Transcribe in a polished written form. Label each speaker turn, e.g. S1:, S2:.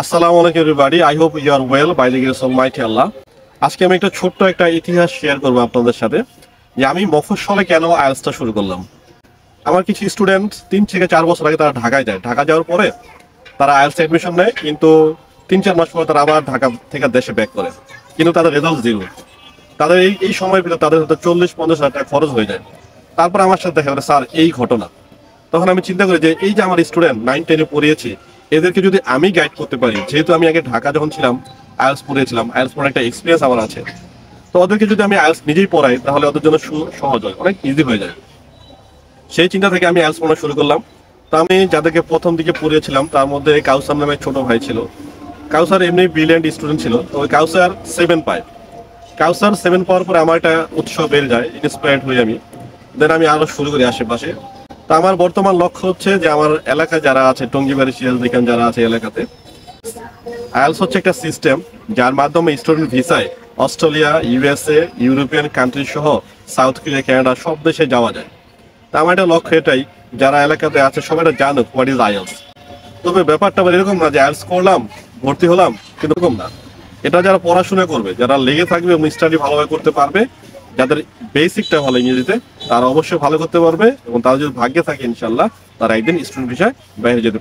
S1: আসসালামু আলাইকুম everybody, I hope you are well by the grace of mighty Allah. আজকে আমি একটা ছোট্ট একটা ইতিহাস শেয়ার করবো আপনাদের সাথে যে আমি মফস্বলে কেন আইএলটিএসটা শুরু করলাম। আমার কিছু স্টুডেন্ট 3 থেকে 4 বছর আগে তারা ঢাকায় যায়, ঢাকা যাওয়ার পরে তারা আইএলটিএস অ্যাডমিশন নেয়, কিন্তু 3-4 মাস পরে তারা আবার ঢাকা থেকে দেশে ব্যাক করে, কিন্তু তাদের রেজাল্ট জিরো। তাদের এই সময়ের ভিতরে তাদের হয়তো 40-50 হাজার টাকা খরচ হয়ে যায়। তারপর আমার সাথে দেখা গেলো স্যার এই ঘটনা। তখন আমি চিন্তা করি যে এই যে আমার স্টুডেন্ট 9-10-এ পড়িয়েছি, এদেরকে যদি আমি গাইড করতে পারি, যেহেতু আমি আগে ঢাকা যখন ছিলাম আইএলটিএস পড়িয়েছিলাম, আইএলটিএস পড়ার একটা এক্সপিরিয়েন্স আমার আছে, তো ওদেরকে যদি আমি আইএলটিএস নিজেই পড়াই তাহলে ওদের জন্য সহজ হয়, অনেক ইজি হয়ে যায়। সেই চিন্তা থেকে আমি আইএলটিএস পড়া শুরু করলাম। তো আমি যাদেরকে প্রথম দিকে পড়িয়েছিলাম তার মধ্যে কাউসার নামে ছোট ভাই ছিল। কাউসার এমনি ব্রিলিয়েন্ট স্টুডেন্ট ছিল, তো ওই কাউসার 7 পায়। কাউসার 7 পাওয়ার পরে আমার একটা উৎসাহ বেড়ে যায়, ইন্সপায়ার্ড হই আমি। দেন আমি আরো শুরু করি আশেপাশে। তো আমার বর্তমান লক্ষ্য হচ্ছে যে আমার এলাকায় যারা আছে, টঙ্গিবাড়ি, সিরাজদিখান যারা আছে এলাকাতে, আইএলটিএস হচ্ছে একটা সিস্টেম যার মাধ্যমে স্টুডেন্ট ভিসায় অস্ট্রেলিয়া, ইউএসএ, ইউরোপিয়ান কান্ট্রি সহ সাউথ কোরিয়া, কানাডা সব দেশে যাওয়া যায়। তা আমার একটা লক্ষ্য এটাই, যারা এলাকাতে আছে সবাই এটা জানুক হোয়াট ইজ আইএলটিএস। তবে ব্যাপারটা আবার এরকম না যে আইএলটিএস করলাম, ভর্তি হলাম, কিন্তু এরকম না। এটা যারা পড়াশোনা করবে, যারা লেগে থাকবে এবং স্টাডি ভালোভাবে করতে পারবে, যাদের বেসিকটা ভালো ইংরেজিতে, তারা অবশ্যই ভালো করতে পারবে এবং তারা যদি ভাগ্যে থাকে ইনশাল্লাহ তারা একদিন স্টুডেন্ট ভিসায় বাইরে যেতে